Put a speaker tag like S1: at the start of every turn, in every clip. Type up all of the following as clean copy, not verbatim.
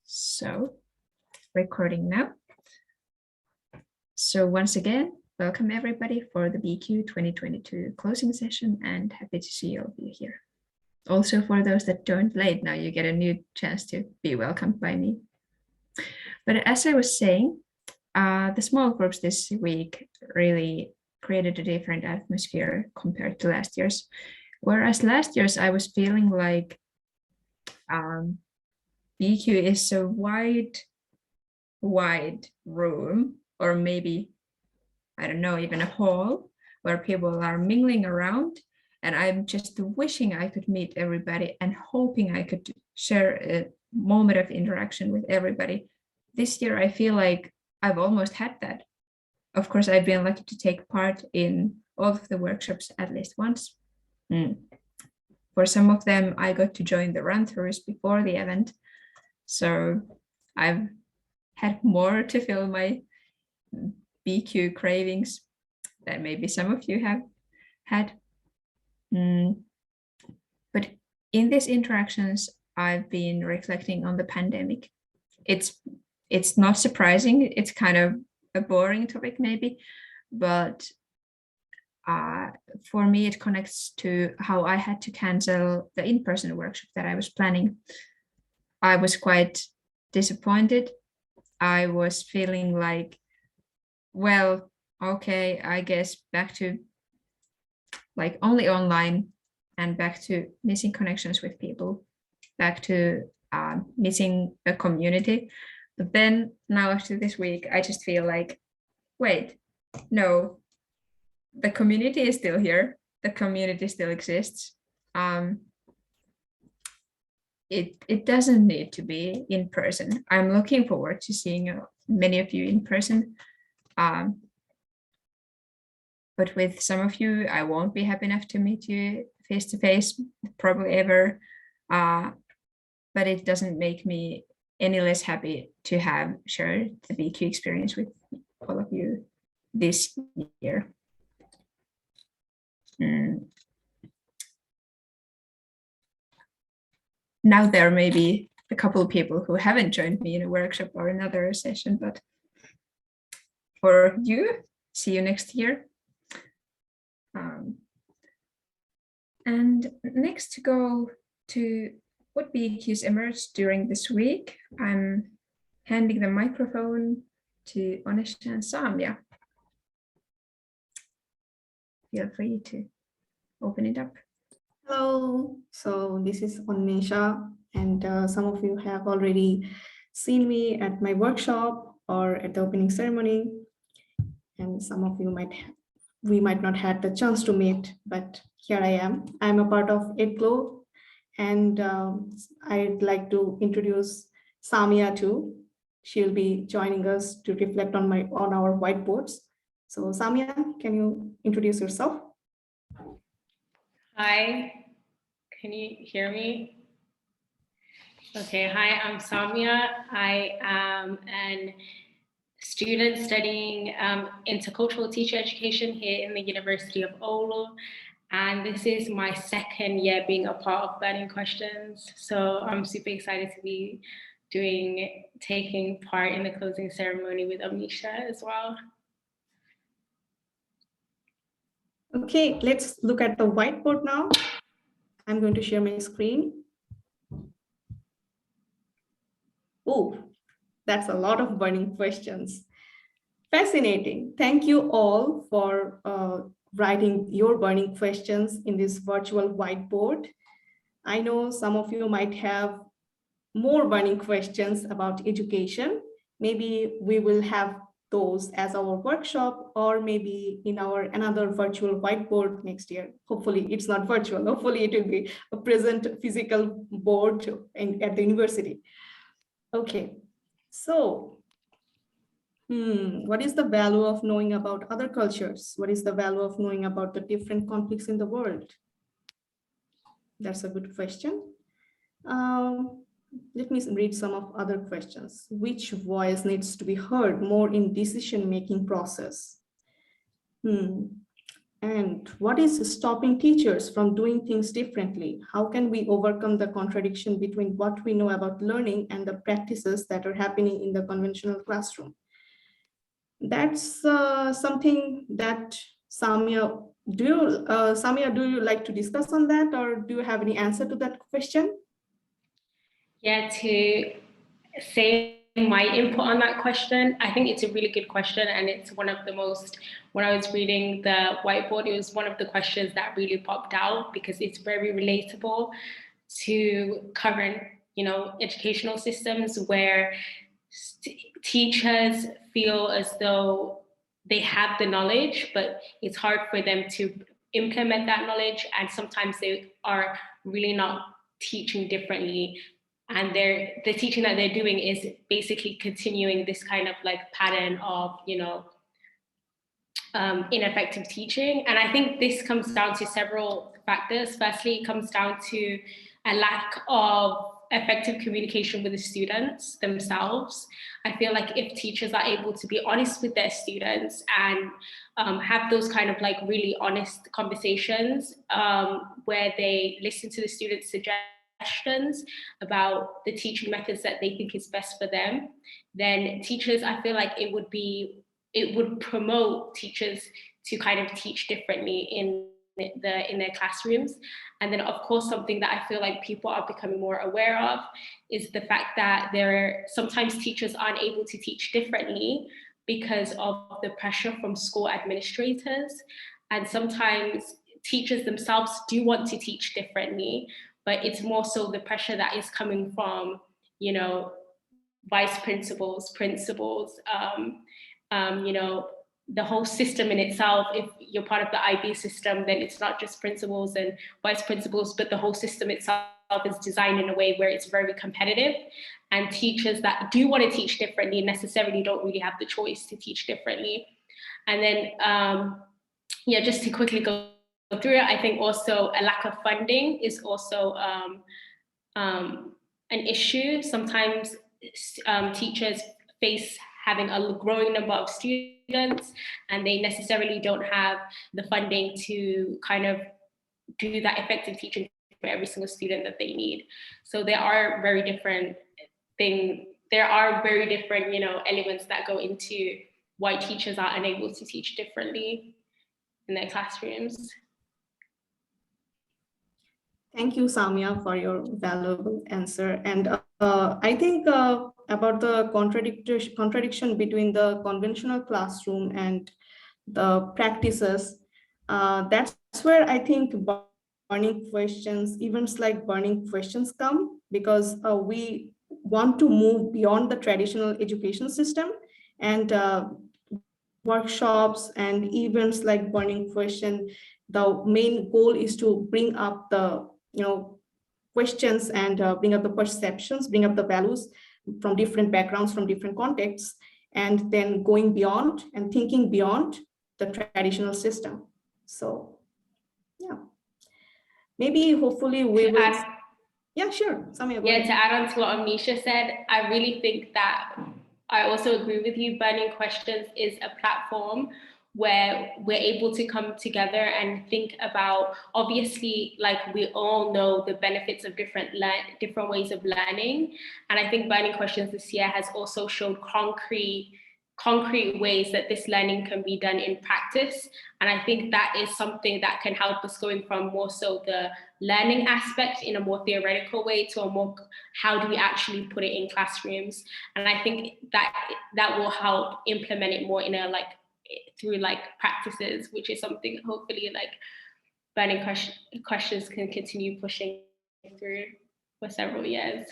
S1: So, recording now. So once again, welcome everybody for the BQ 2022 closing session, and happy to see all of you here. Also, for those that joined late, now you get a new chance to be welcomed by me. But as I was saying, the small groups this week really created a different atmosphere compared to last year's. Whereas last year's I was feeling like BQ is a wide room, or maybe, I don't know, even a hall where people are mingling around. And I'm just wishing I could meet everybody and hoping I could share a moment of interaction with everybody. This year, I feel like I've almost had that. Of course, I've been lucky to take part in all of the workshops at least once. For some of them, I got to join the run-throughs before the event. So I've had more to fill my BQ cravings than maybe some of you have had. But in these interactions, I've been reflecting on the pandemic. It's not surprising. It's kind of a boring topic maybe, but for me, it connects to how I had to cancel the in-person workshop that I was planning. I was quite disappointed. I was feeling like, well, okay, I guess back to like only online and back to missing connections with people, back to missing a community. But then now after this week, I just feel like, wait, no, the community is still here. The community still exists. It doesn't need to be in person. I'm looking forward to seeing many of you in person. But with some of you, I won't be happy enough to meet you face to face, probably ever. But it doesn't make me any less happy to have shared the BQ experience with all of you this year. Now there may be a couple of people who haven't joined me in a workshop or another session, but for you, see you next year. And next to go to what BQs emerged during this week, I'm handing the microphone to Onesha and Samia. Feel free to open it up.
S2: Hello, so this is Onesha, and some of you have already seen me at my workshop or at the opening ceremony, and some of you we might not have the chance to meet, but here I am. I'm a part of EdGlow, and I'd like to introduce Samia too. She'll be joining us to reflect on our whiteboards. So Samia, can you introduce yourself?
S3: Hi, can you hear me? Okay, hi, I'm Samia. I am a student studying intercultural teacher education here in the University of Oulu. And this is my second year being a part of Burning Questions. So I'm super excited to be taking part in the closing ceremony with Amisha as well.
S2: Okay, let's look at the whiteboard now. I'm going to share my screen. Oh, that's a lot of burning questions. Fascinating. Thank you all for writing your burning questions in this virtual whiteboard. I know some of you might have more burning questions about education. Maybe we will have those as our workshop, or maybe in our another virtual whiteboard next year. Hopefully it's not virtual. Hopefully it will be a present physical board at the university. Okay, so what is the value of knowing about other cultures? What is the value of knowing about the different conflicts in the world? That's a good question. Let me read some of other questions. Which voice needs to be heard more in decision-making process? And And what is stopping teachers from doing things differently? How can we overcome the contradiction between what we know about learning and the practices that are happening in the conventional classroom? That's something that Samia, Samia, do you like to discuss on that, or do you have any answer to that question?
S3: Yeah, to say my input on that question, I think it's a really good question, and it's one of the most, when I was reading the whiteboard, it was one of the questions that really popped out because it's very relatable to current, educational systems where teachers feel as though they have the knowledge, but it's hard for them to implement that knowledge, and sometimes they are really not teaching differently, and the teaching that they're doing is basically continuing this kind of like pattern of ineffective teaching. And I think this comes down to several factors. Firstly, it comes down to a lack of effective communication with the students themselves. I feel like if teachers are able to be honest with their students and have those kind of like really honest conversations where they listen to the students' suggestions about the teaching methods that they think is best for them, then teachers, I feel like it would promote teachers to kind of teach differently in their classrooms. And then of course, something that I feel like people are becoming more aware of is the fact that sometimes teachers aren't able to teach differently because of the pressure from school administrators. And sometimes teachers themselves do want to teach differently, but it's more so the pressure that is coming from, vice principals, the whole system in itself. If you're part of the IB system, then it's not just principals and vice principals, but the whole system itself is designed in a way where it's very competitive. And teachers that do want to teach differently necessarily don't really have the choice to teach differently. And then, just to quickly go through it, I think also a lack of funding is also an issue. Sometimes teachers face having a growing number of students, and they necessarily don't have the funding to kind of do that effective teaching for every single student that they need. So there are very different things. There are very different, elements that go into why teachers are unable to teach differently in their classrooms.
S2: Thank you, Samia, for your valuable answer. And I think about the contradiction between the conventional classroom and the practices, that's where I think burning questions, events like burning questions come, because we want to move beyond the traditional education system, and workshops and events like burning question, the main goal is to bring up the questions and bring up the perceptions, bring up the values from different backgrounds, from different contexts, and then going beyond and thinking beyond the traditional system. So yeah, maybe hopefully we will. Yeah, sure. Samia, go ahead.
S3: To add on to what Amnisha said, I really think that I also agree with you. Burning Questions is a platform where we're able to come together and think about, obviously, like we all know the benefits of different ways of learning. And I think Burning Questions this year has also showed concrete ways that this learning can be done in practice. And I think that is something that can help us going from more so the learning aspect in a more theoretical way to a more, how do we actually put it in classrooms? And I think that will help implement it more in a through practices, which is something hopefully Burning Questions can continue pushing through for several years.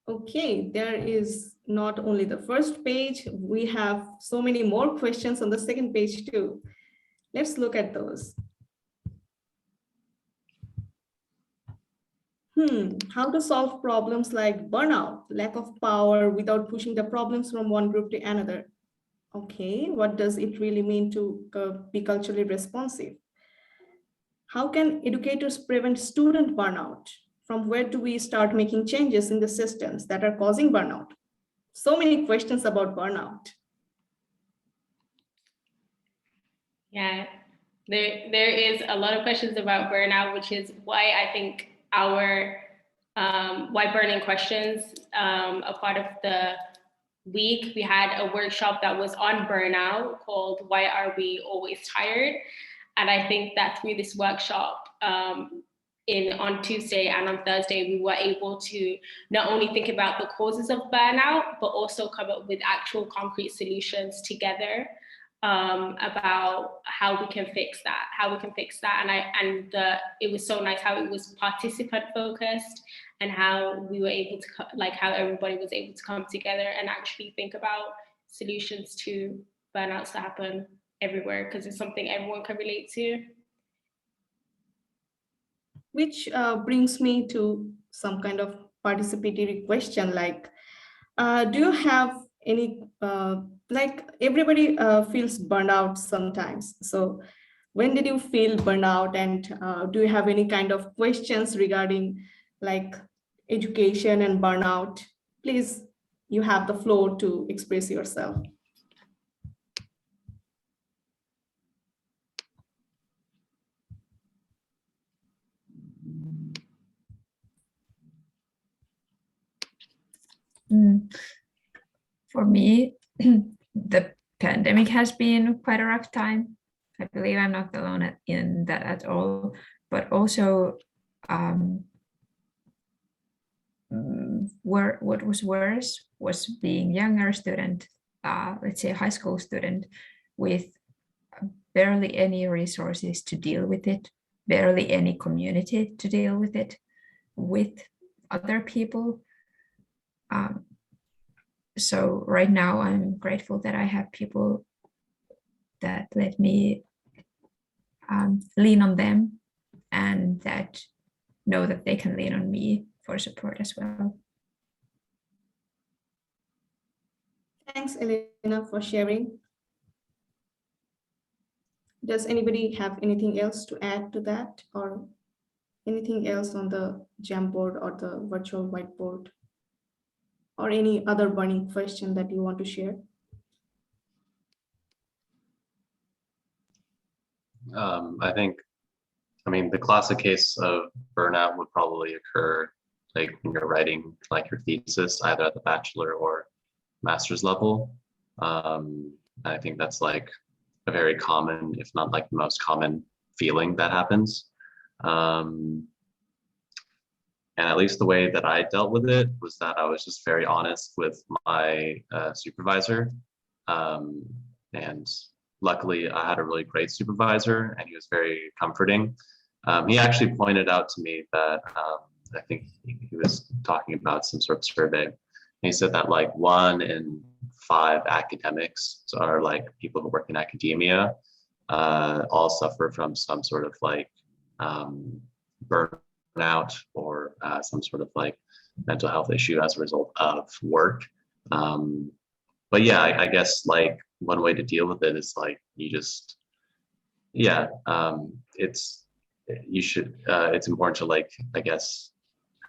S2: Okay, there is not only the first page, we have so many more questions on the second page too. Let's look at those. How to solve problems like burnout, lack of power without pushing the problems from one group to another. Okay, what does it really mean to be culturally responsive? How can educators prevent student burnout? From where do we start making changes in the systems that are causing burnout? So many questions about burnout.
S3: Yeah, there is a lot of questions about burnout, which is why I think our why burning questions, a part of the week, we had a workshop that was on burnout called Why Are We Always Tired? And I think that through this workshop, on Tuesday and on Thursday, we were able to not only think about the causes of burnout, but also come up with actual concrete solutions together about how we can fix that, And it was so nice how it was participant focused and how we were able to, how everybody was able to come together and actually think about solutions to burnouts that happen everywhere, because it's something everyone can relate to.
S2: Which brings me to some kind of participatory question, like, do you have any, like everybody feels burned out sometimes. So when did you feel burned out, and do you have any kind of questions regarding like education and burnout? Please, you have the floor to express yourself.
S1: For me, the pandemic has been quite a rough time. I believe I'm not alone in that at all, but also what was worse was being younger student, let's say a high school student, with barely any resources to deal with it, barely any community to deal with it, with other people. So right now I'm grateful that I have people that let me lean on them, and that know that they can lean on me for support as well.
S2: Thanks, Elena, for sharing. Does anybody have anything else to add to that, or anything else on the Jamboard or the virtual whiteboard, or any other burning question that you want to share?
S4: I mean, the classic case of burnout would probably occur like when you're writing like your thesis, either at the bachelor or master's level. I think that's like a very common, if not like the most common feeling that happens. And at least the way that I dealt with it was that I was just very honest with my supervisor. And luckily I had a really great supervisor, and he was very comforting. He actually pointed out to me that I think he was talking about some sort of survey. He said that like 1 in 5 academics, so are like people who work in academia, all suffer from some sort of like burnout or some sort of like mental health issue as a result of work. But yeah, I guess like one way to deal with it is like you just, yeah, it's important to like, I guess,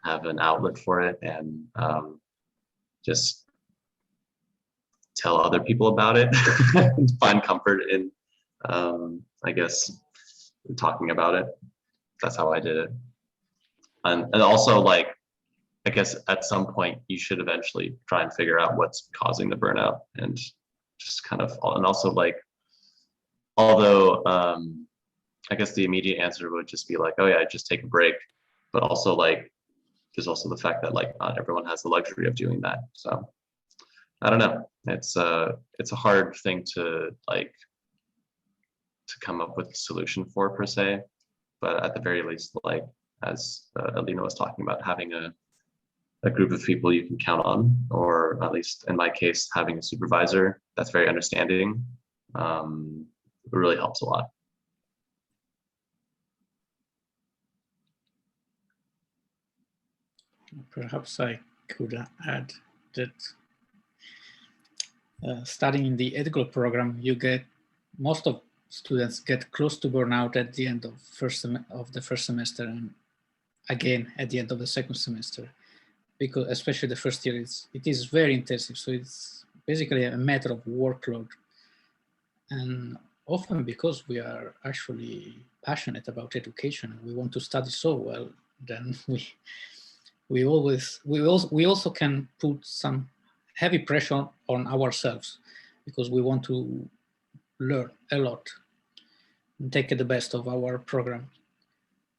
S4: have an outlet for it, and just tell other people about it and find comfort in, I guess, talking about it. That's how I did it. And also like, I guess at some point you should eventually try and figure out what's causing the burnout, and just kind of, and also like, although I guess the immediate answer would just be like, oh yeah, just take a break. But also like, there's also the fact that like not everyone has the luxury of doing that. So I don't know. It's a hard thing to like to come up with a solution for per se. But at the very least, like as Alina was talking about, having a group of people you can count on, or at least in my case, having a supervisor that's very understanding, it really helps a lot.
S5: Perhaps I could add that studying in the ethical program, most of students get close to burnout at the end of the first semester, and again at the end of the second semester, because especially the first year it is very intensive. So it's basically a matter of workload, and often because we are actually passionate about education and we want to study so well, then we also can put some heavy pressure on ourselves because we want to learn a lot and take the best of our program.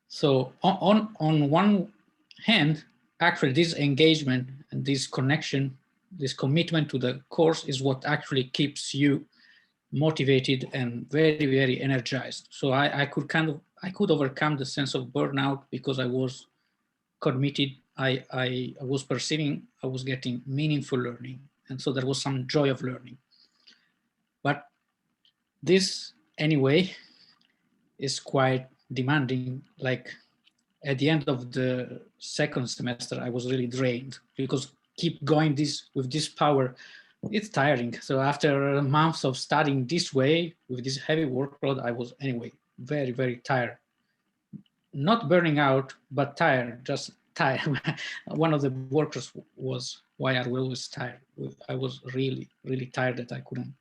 S5: So on one hand, actually this engagement and this connection, this commitment to the course is what actually keeps you motivated and very, very energized. So I could overcome the sense of burnout because I was committed. I was perceiving I was getting meaningful learning. And so there was some joy of learning. But this anyway is quite demanding. Like at the end of the second semester, I was really drained because keep going with this power, it's tiring. So after months of studying this way with this heavy workload, I was anyway very, very tired. Not burning out, but tired, just tired. One of the workers was, why are we always tired? I was really, really tired that I couldn't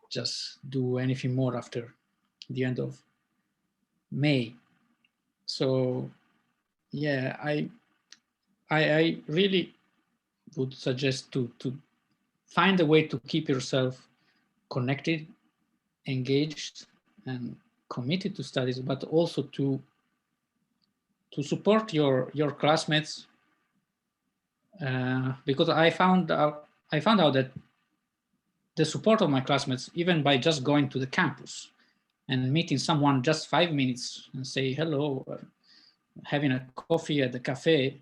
S5: just do anything more after the end of May. So yeah, I really would suggest to find a way to keep yourself connected, engaged, and committed to studies, but also to support your classmates, because I found out that the support of my classmates, even by just going to the campus and meeting someone just 5 minutes and say hello, having a coffee at the cafe,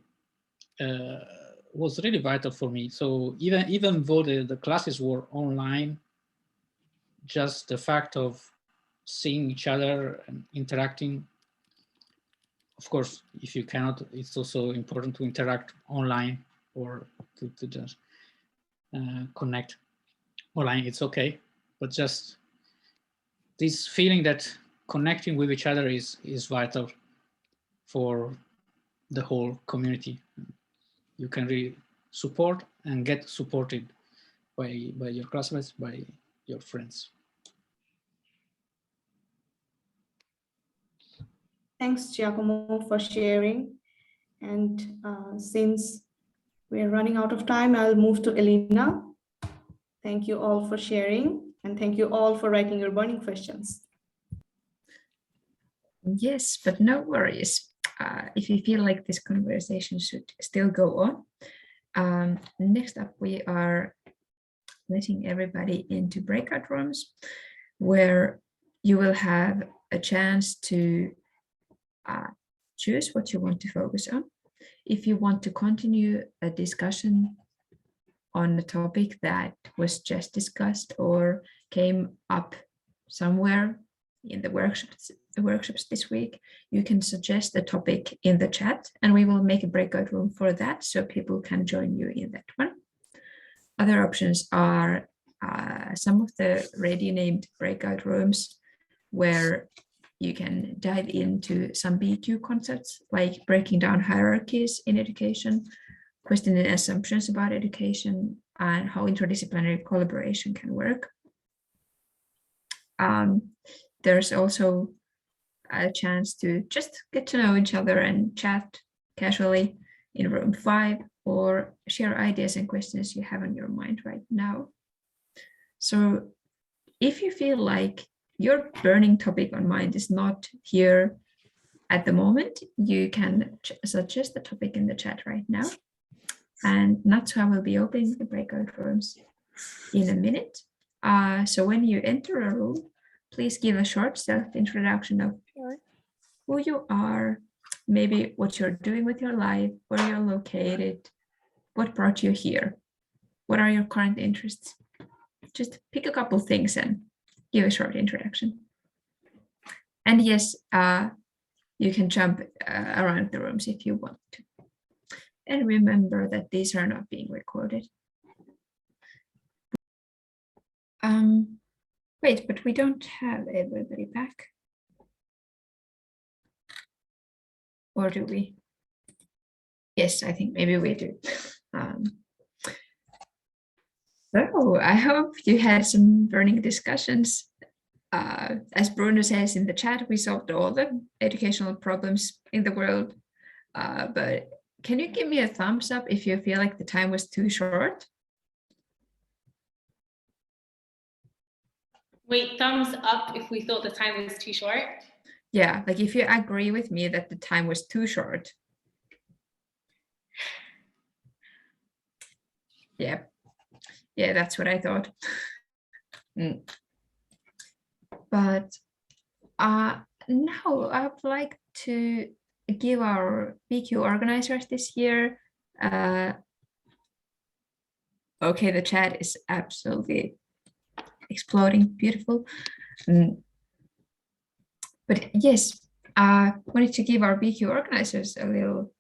S5: was really vital for me. So even though the classes were online, just the fact of seeing each other and interacting. Of course, if you cannot, it's also important to interact online or to just connect online. It's okay, but just this feeling that connecting with each other is vital for the whole community. You can really support and get supported by your classmates, by your friends.
S2: Thanks, Giacomo, for sharing. And since we're running out of time, I'll move to Elena. Thank you all for sharing, and thank you all for writing your burning questions.
S1: Yes, but no worries. If you feel like this conversation should still go on, next up we are letting everybody into breakout rooms where you will have a chance to choose what you want to focus on. If you want to continue a discussion on the topic that was just discussed or came up somewhere in the workshops this week, you can suggest a topic in the chat and we will make a breakout room for that so people can join you in that one. Other options are some of the already named breakout rooms where you can dive into some BQ concepts like breaking down hierarchies in education, questioning assumptions about education, and how interdisciplinary collaboration can work. There's also a chance to just get to know each other and chat casually in room 5 or share ideas and questions you have on your mind right now. So if you feel like your burning topic on mind is not here at the moment, you can suggest the topic in the chat right now. And Natsuha will be opening the breakout rooms in a minute. So when you enter a room, please give a short self-introduction of who you are, maybe what you're doing with your life, where you're located, what brought you here, what are your current interests. Just pick a couple things and give a short introduction. And yes, you can jump around the rooms if you want to. And remember that these are not being recorded. Wait, but we don't have everybody back. Or do we? Yes, I think maybe we do. So I hope you had some burning discussions as Bruno says in the chat, we solved all the educational problems in the world. But can you give me a thumbs up if you feel like the time was too short?
S3: Wait, thumbs up if we thought the time was too short.
S1: Yeah, like if you agree with me that the time was too short. Yeah, yeah, that's what I thought. But now I would like to give our BQ organizers this year. Okay, the chat is absolutely exploding, beautiful. But yes, I wanted to give our BQ organizers a little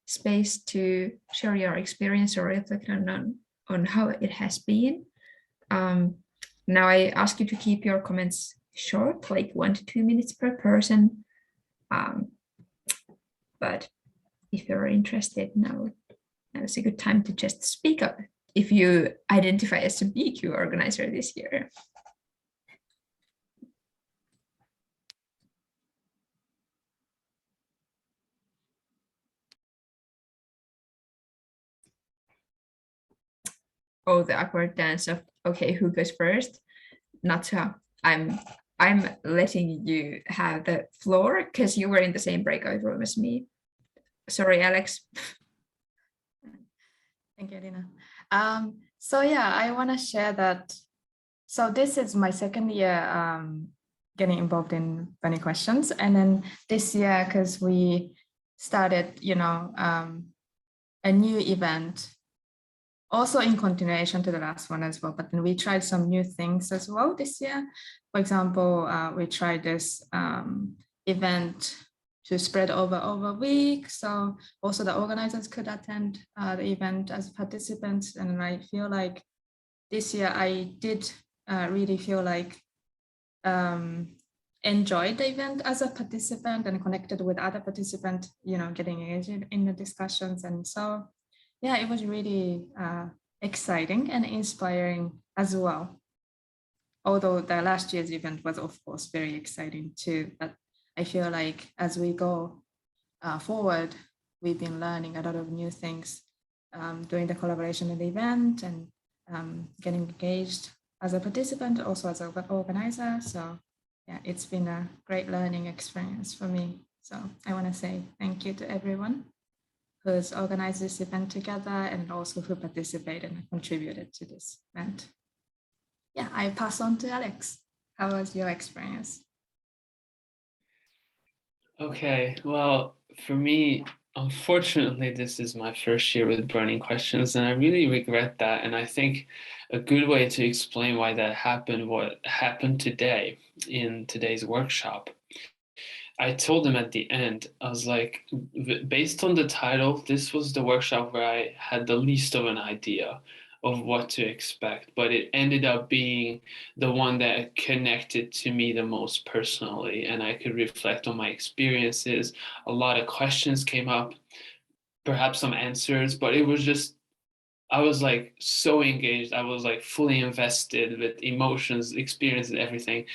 S1: space to share your experience or reflect on how it has been. Now I ask you to keep your comments short, like 1 to 2 minutes per person. But if you're interested, now is a good time to just speak up if you identify as a BQ organizer this year. Oh, the awkward dance of, okay, who goes first? Not so. I'm letting you have the floor because you were in the same breakout room as me. Sorry, Alex.
S6: Thank you, Lina. So yeah, I want to share that. So this is my second year getting involved in burning questions, and then this year, because we started, a new event, also in continuation to the last one as well. But then we tried some new things as well this year. For example, we tried this event to spread over a week. So also the organizers could attend the event as participants. And I feel like this year I did really feel like enjoyed the event as a participant and connected with other participants, getting engaged in the discussions. And so, yeah, it was really exciting and inspiring as well. Although the last year's event was, of course, very exciting too. But I feel like as we go forward, we've been learning a lot of new things during the collaboration of the event and getting engaged as a participant, also as an organizer. So yeah, it's been a great learning experience for me. So I want to say thank you to everyone who's organized this event together and also who participated and contributed to this event. Yeah, I pass on to Alex. How was your experience?
S7: Okay, well, for me, unfortunately, this is my first year with burning questions, and I really regret that. And I think a good way to explain why that happened, what happened today in today's workshop. I told them at the end, I was like, based on the title, this was the workshop where I had the least of an idea of what to expect, but it ended up being the one that connected to me the most personally, and I could reflect on my experiences. A lot of questions came up, perhaps some answers, but it was just, I was like so engaged. I was like fully invested with emotions, experiences, everything.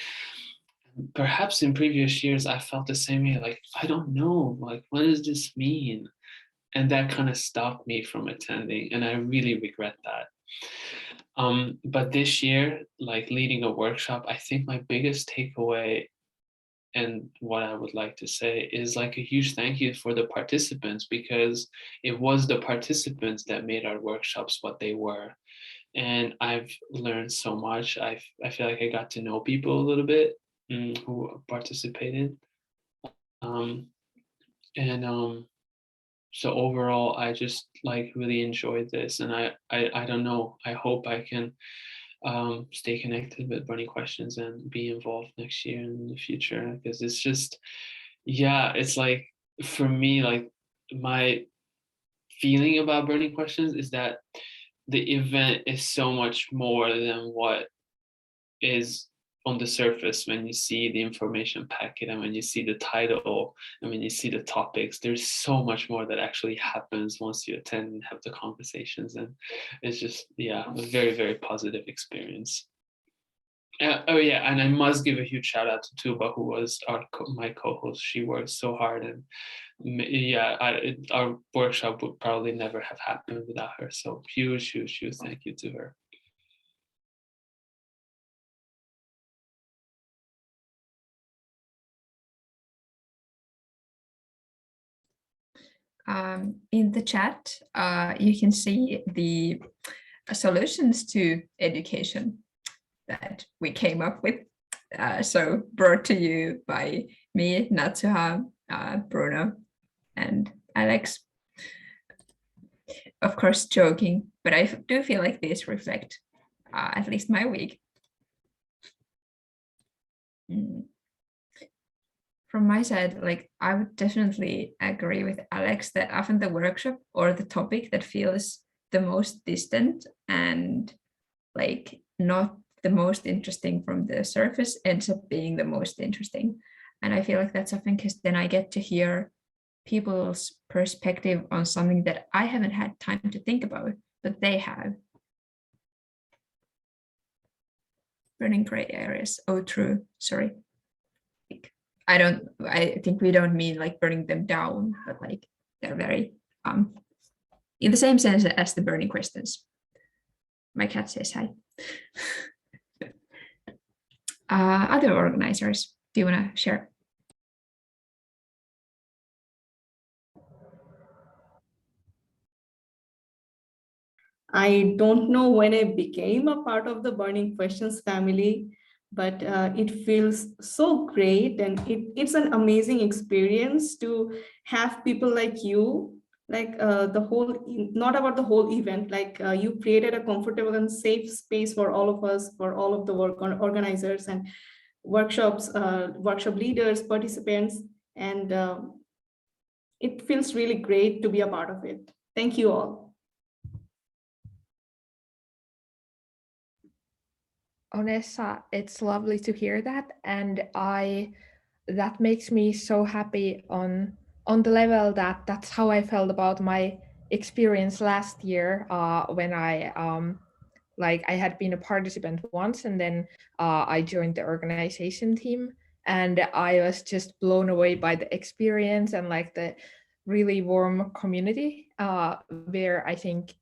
S7: Perhaps in previous years, I felt the same way, like, I don't know, like, what does this mean? And that kind of stopped me from attending, and I really regret that. But this year, like leading a workshop, I think my biggest takeaway and what I would like to say is like a huge thank you for the participants, because it was the participants that made our workshops what they were. And I've learned so much. I feel like I got to know people a little bit who participated. So overall, I just like really enjoyed this, and I don't know. I hope I can stay connected with Burning Questions and be involved next year and in the future, because it's just, yeah, it's like for me, like my feeling about Burning Questions is that the event is so much more than what is on the surface when you see the information packet and when you see the title and when you see the topics. There's so much more that actually happens once you attend and have the conversations, and it's just, yeah, a very, very positive experience. Oh yeah, and I must give a huge shout out to Tuba, who was my co-host. She worked so hard, and yeah, our workshop would probably never have happened without her. So huge thank you to her.
S1: In the chat, you can see the solutions to education that we came up with. So brought to you by me, Natsuha, Bruno, and Alex. Of course, joking, but I do feel like these reflect at least my week. From my side, like I would definitely agree with Alex that often the workshop or the topic that feels the most distant and like not the most interesting from the surface ends up being the most interesting. And I feel like that's often because then I get to hear people's perspective on something that I haven't had time to think about, but they have. Burning gray areas. Oh, true. Sorry. I think we don't mean like burning them down, but like they're very in the same sense as the burning questions. My cat says hi. Other organizers, do you want to share?
S2: I don't know when I became a part of the Burning Questions family, but it feels so great, and it's an amazing experience to have people like you, like the whole, not about the whole event, like you created a comfortable and safe space for all of us, for all of the organizers and workshops, workshop leaders, participants, and it feels really great to be a part of it. Thank you all.
S8: Onessa, it's lovely to hear that, and that makes me so happy on the level that that's how I felt about my experience last year when I like I had been a participant once, and then I joined the organization team, and I was just blown away by the experience and like the really warm community where I think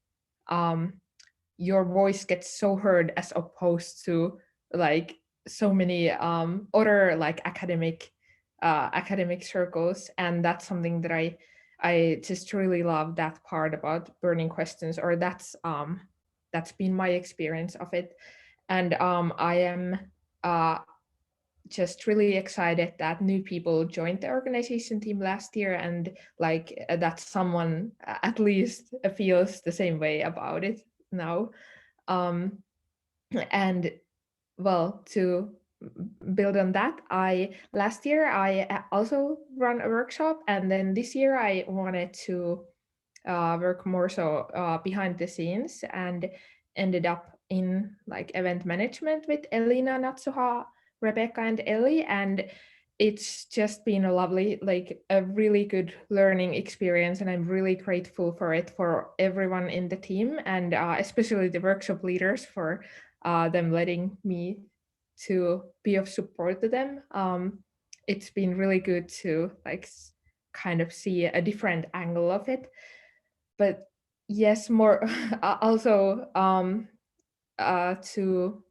S8: your voice gets so heard as opposed to like so many other like academic circles. And that's something that I just really love, that part about burning questions, or that's been my experience of it. And I am just really excited that new people joined the organization team last year, and like that someone at least feels the same way about it now. And well, to build on that, last year I also run a workshop, and then this year I wanted to work more so behind the scenes, and ended up in like event management with Elina, Natsuha, Rebecca, and Ellie. And it's just been a lovely, like a really good learning experience, and I'm really grateful for it, for everyone in the team, and especially the workshop leaders for them letting me to be of support to them. It's been really good to like kind of see a different angle of it. But yes, more also to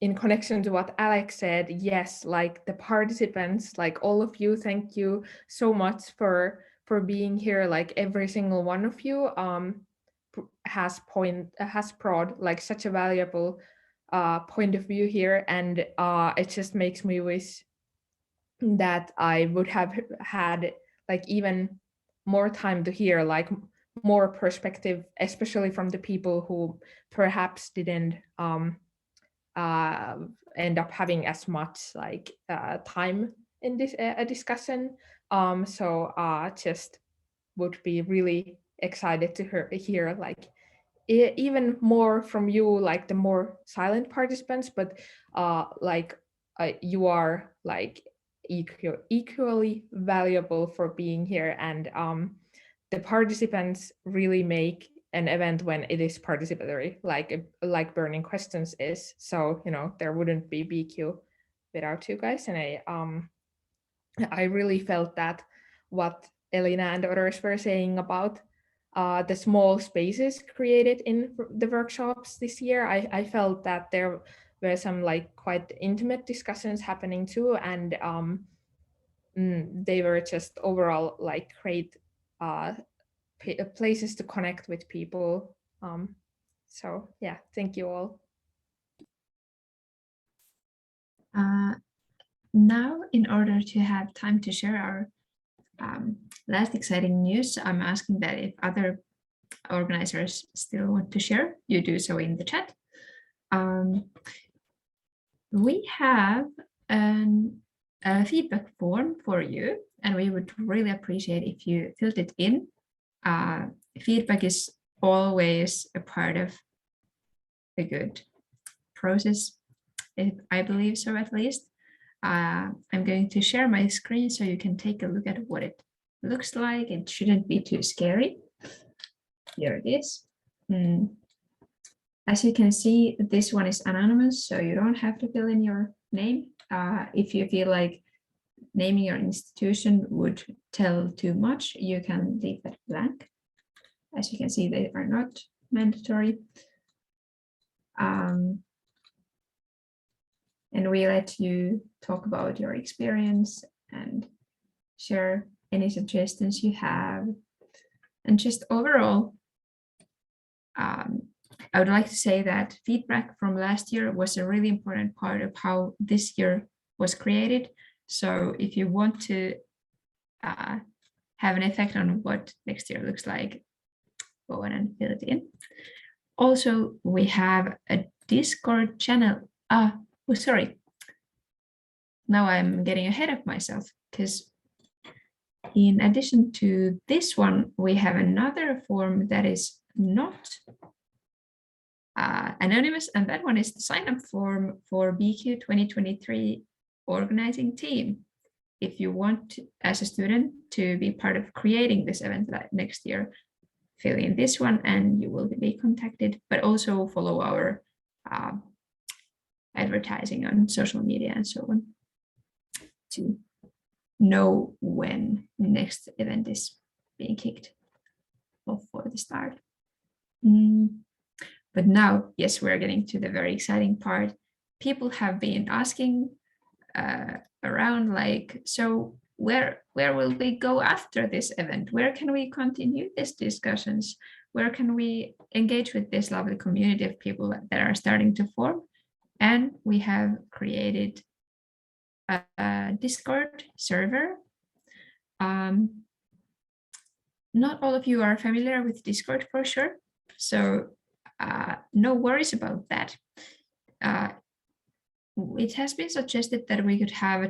S8: in connection to what Alex said, yes, like the participants, like all of you, thank you so much for being here. Like every single one of you has brought like such a valuable point of view here, and it just makes me wish that I would have had like even more time to hear like more perspective, especially from the people who perhaps didn't end up having as much like time in this discussion. So just would be really excited to hear like even more from you, like the more silent participants, but like you are like equally valuable for being here, and the participants really make an event when it is participatory, like Burning Questions is. So, you know, there wouldn't be BQ without you guys. And I really felt that what Elina and others were saying about the small spaces created in the workshops this year. I felt that there were some like quite intimate discussions happening too, and they were just overall like great places to connect with people. So yeah, thank you all.
S1: Now, in order to have time to share our last exciting news, I'm asking that if other organizers still want to share, you do so in the chat. We have a feedback form for you, and we would really appreciate if you filled it in. Feedback is always a part of a good process, I believe so, at least. I'm going to share my screen so you can take a look at what it looks like. It shouldn't be too scary. Here it is. As you can see, this one is anonymous, so you don't have to fill in your name. If you feel like naming your institution would tell too much, you can leave that blank. As you can see, they are not mandatory. And we let you talk about your experience and share any suggestions you have. And just overall, I would like to say that feedback from last year was a really important part of how this year was created. So if you want to have an effect on what next year looks like, go on and fill it in. Also, we have a Discord channel. Oh, sorry. Now I'm getting ahead of myself, because in addition to this one, we have another form that is not anonymous, and that one is the sign-up form for BQ 2023 organizing team. If you want to, as a student, to be part of creating this event next year, fill in this one and you will be contacted, but also follow our advertising on social media and so on to know when next event is being kicked off for the start. But now, yes, we're getting to the very exciting part. People have been asking around, like, so where will we go after this event? Where can we continue these discussions? Where can we engage with this lovely community of people that are starting to form? And we have created a Discord server. Not all of you are familiar with Discord for sure, so no worries about that. It has been suggested that we could have a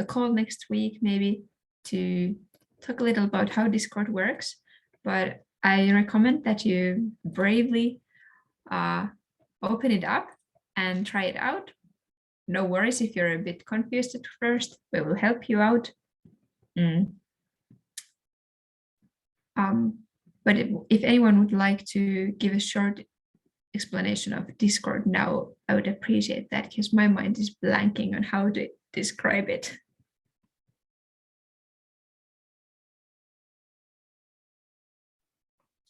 S1: call next week, maybe, to talk a little about how Discord works, but I recommend that you bravely open it up and try it out. No worries if you're a bit confused at first, we will help you out. But if anyone would like to give a short explanation of Discord now, I would appreciate that, because my mind is blanking on how to describe it.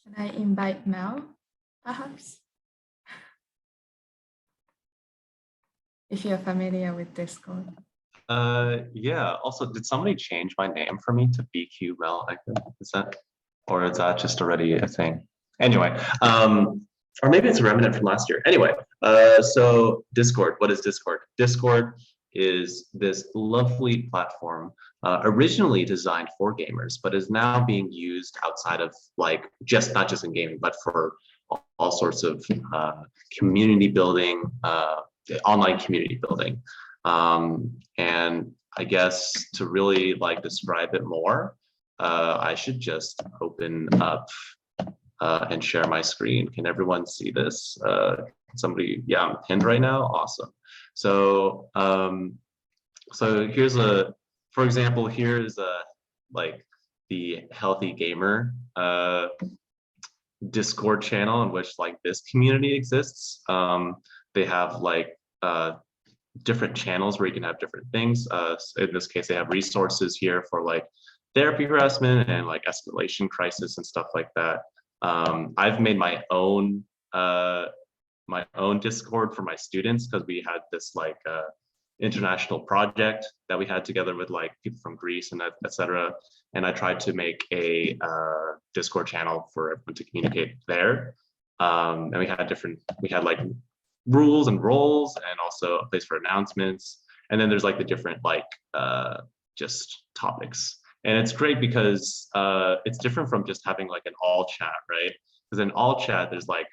S6: Can I invite Mel, perhaps? If you're familiar with Discord.
S4: Yeah, also, did somebody change my name for me to BQ Mel? Is that, or is that just already a thing? Anyway, or maybe it's a remnant from last year. Anyway, so Discord, what is Discord? Discord is this lovely platform originally designed for gamers, but is now being used outside of, like, not just in gaming, but for all sorts of community building, online community building. And I guess to really like describe it more, I should just open up and share my screen. Can everyone see this? Somebody, yeah, I'm pinned right now. Awesome. So, so here's for example, here's like the healthy gamer Discord channel in which like this community exists. They have like different channels where you can have different things. In this case, they have resources here for like therapy harassment and like escalation crisis and stuff like that. I've made my own Discord for my students because we had this like international project that we had together with like people from Greece and etc. And I tried to make a Discord channel for everyone to communicate there. And we had like rules and roles and also a place for announcements. And then there's like the different like just topics. And it's great because it's different from just having like an all chat, right? Because in all chat, there's like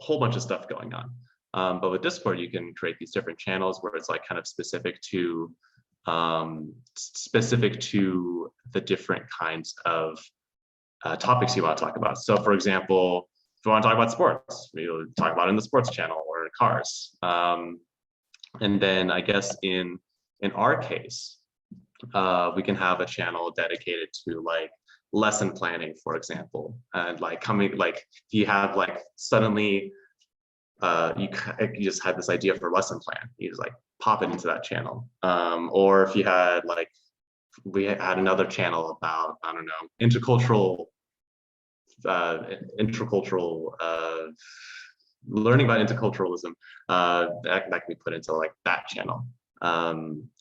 S4: a whole bunch of stuff going on. But with Discord, you can create these different channels where it's like kind of specific to the different kinds of topics you want to talk about. So for example, if you want to talk about sports, we'll talk about it in the sports channel or cars. And then I guess in our case, we can have a channel dedicated to like lesson planning, for example, and like you have like suddenly you just had this idea for a lesson plan, you just like pop it into that channel. Or if you had like, we had another channel about, I don't know, intercultural learning about interculturalism, that can be put into like that channel.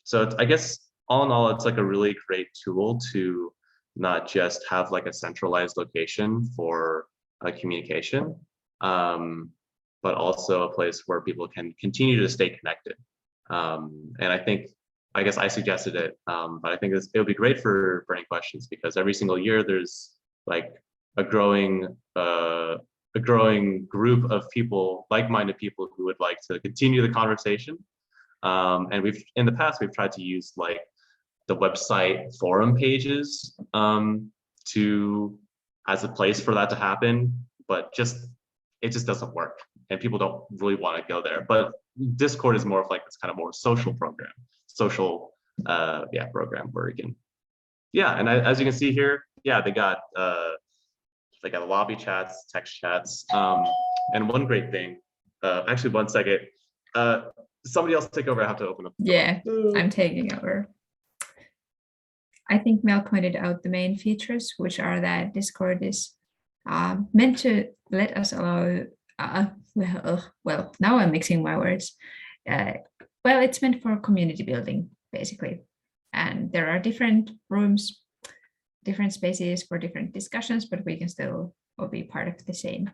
S4: So I guess all in all, it's like a really great tool to not just have like a centralized location for communication, but also a place where people can continue to stay connected. And I guess I suggested it, but I think it would be great for burning questions because every single year there's like a growing group of people, like-minded people who would like to continue the conversation. And in the past, we've tried to use like the website forum pages as a place for that to happen, but it just doesn't work. And people don't really want to go there. But Discord is more of like this kind of more social program, program where you can, and as you can see here, they got lobby chats, text chats, and one great thing. Actually, one second. Somebody else take over. I have to open up.
S1: Yeah, I'm taking over. I think Mel pointed out the main features, which are that Discord is meant to let us allow. Well, now I'm mixing my words. Well, it's meant for community building, basically. And there are different rooms, different spaces for different discussions, but we can still all be part of the same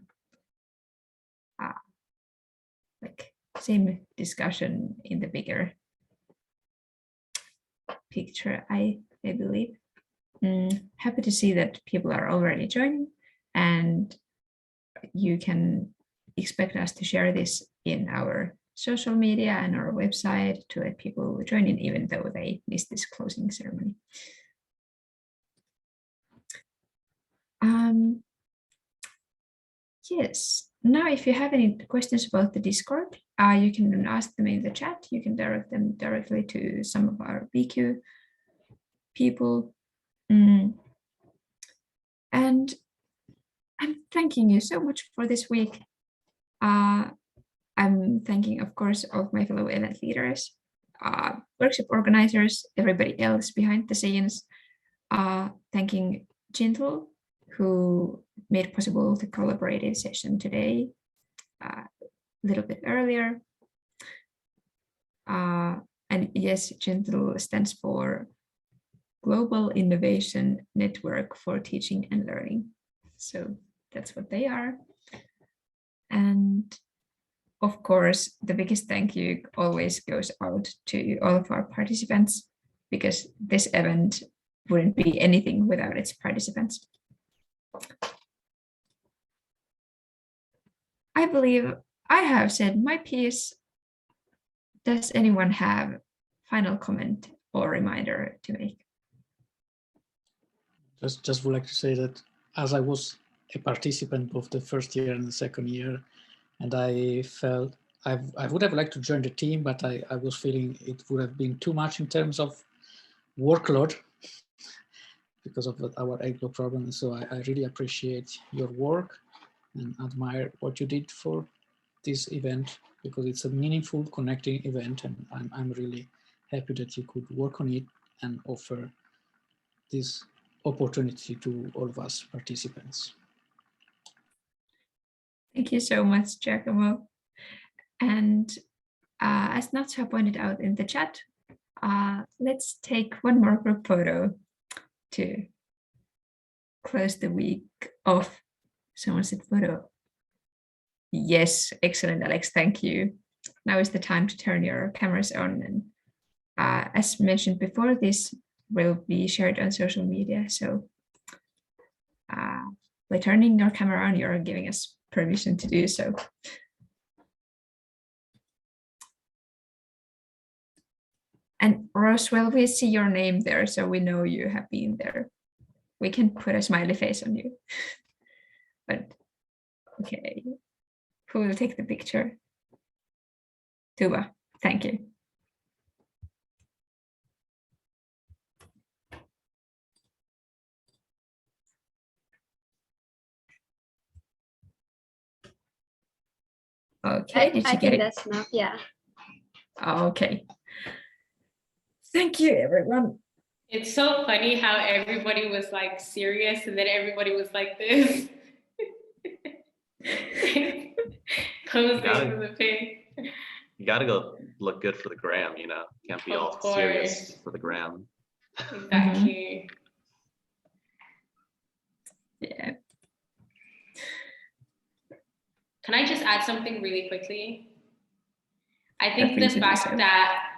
S1: same discussion in the bigger picture, I believe. Happy to see that people are already joining, and you can expect us to share this in our social media and our website to let people join in, even though they missed this closing ceremony. Yes, now if you have any questions about the Discord, you can ask them in the chat. You can direct them directly to some of our BQ people. And I'm thanking you so much for this week. I'm thanking, of course, all of my fellow event leaders, workshop organizers, everybody else behind the scenes. Thanking Gentle, who made possible the collaborative session today a little bit earlier. And yes, Gentle stands for Global Innovation Network for Teaching and Learning. So that's what they are. And of course, the biggest thank you always goes out to all of our participants, because this event wouldn't be anything without its participants. I believe I have said my piece. Does anyone have final comment or reminder to make?
S5: Just would like to say that as I was a participant both the first year and the second year, and I felt I would have liked to join the team, but I was feeling it would have been too much in terms of workload because of our 8 block problem. So I really appreciate your work and admire what you did for this event, because it's a meaningful, connecting event, and I'm really happy that you could work on it and offer this opportunity to all of us participants.
S1: Thank you so much, Giacomo. And as Natsa pointed out in the chat, let's take one more group photo to close the week off. Someone said photo. Yes, excellent, Alex, thank you. Now is the time to turn your cameras on. And as mentioned before, this will be shared on social media. So by turning your camera on, you're giving us permission to do so. And Roswell, we see your name there, so we know you have been there. We can put a smiley face on you. But okay, who will take the picture? Tuva, thank you. Okay, did you get it?
S9: That's enough, yeah.
S1: Okay. Thank you, everyone.
S3: It's so funny how everybody was like serious and then everybody was like this. Posing for the pig.
S4: You gotta go look good for the gram, you know. Can't be all serious for the gram.
S3: Exactly.
S1: Yeah.
S3: Can I just add something really quickly? I think
S1: Free
S3: the
S1: to do
S3: fact
S1: so.
S3: that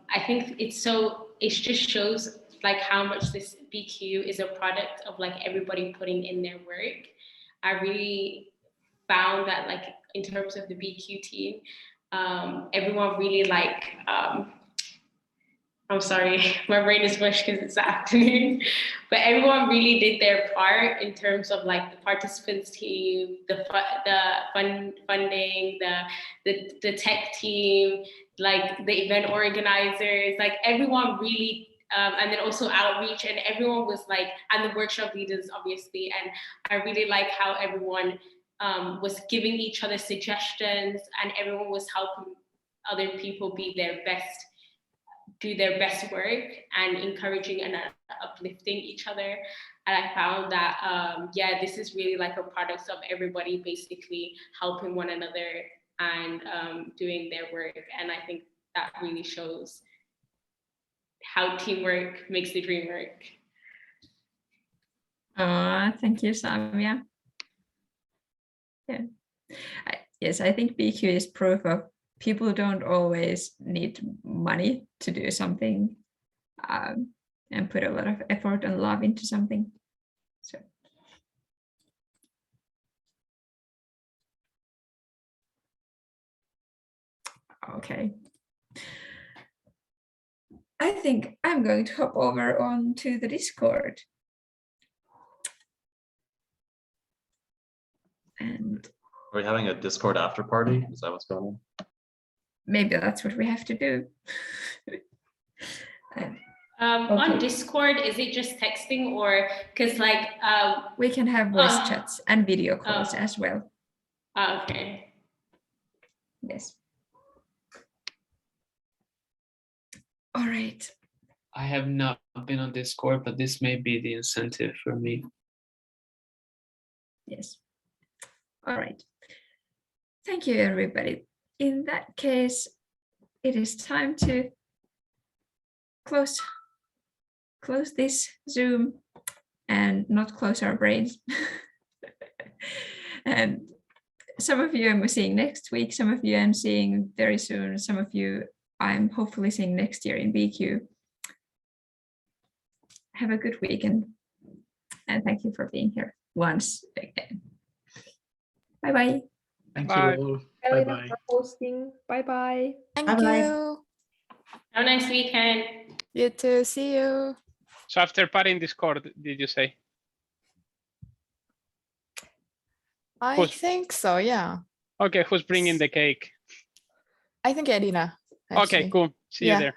S3: I think it just shows like how much this BQ is a product of like everybody putting in their work. I really found that like in terms of the BQ team, everyone really like, I'm sorry, my brain is mush because it's the afternoon, but everyone really did their part in terms of like the participants team, the funding, the tech team, like the event organizers, like everyone really, and then also outreach, and everyone was like, and the workshop leaders obviously, and I really like how everyone was giving each other suggestions, and everyone was helping other people be their best, do their best work, and encouraging and uplifting each other. And I found that, yeah, this is really like a product of everybody basically helping one another and doing their work. And I think that really shows how teamwork makes the dream work.
S1: Thank you, Samia. Yeah. Yes, I think BQ is proof of people don't always need money to do something and put a lot of effort and love into something. So. Okay. I think I'm going to hop over onto the Discord. And
S4: are we having a Discord after party? Is that what's going on?
S1: Maybe that's what we have to do.
S3: Okay.
S1: On
S3: Discord, is it just texting, or because like
S1: we can have voice chats and video calls as well.
S3: Okay.
S1: Yes. All right.
S7: I have not been on Discord, but this may be the incentive for me.
S1: Yes. All right. Thank you, everybody. In that case, it is time to close this Zoom and not close our brains. And some of you I'm seeing next week, some of you I'm seeing very soon, some of you I'm hopefully seeing next year in BQ. Have a good weekend, and thank you for being here once again. Bye-bye.
S5: Thank you all. Bye-bye.
S8: For hosting. Bye-bye.
S6: Thank you.
S3: Have a nice weekend.
S6: You too. See you.
S10: So after party in Discord, did you say?
S6: I think so, yeah.
S10: Okay, who's bringing the cake?
S6: I think Edina.
S10: Okay, cool. See you there.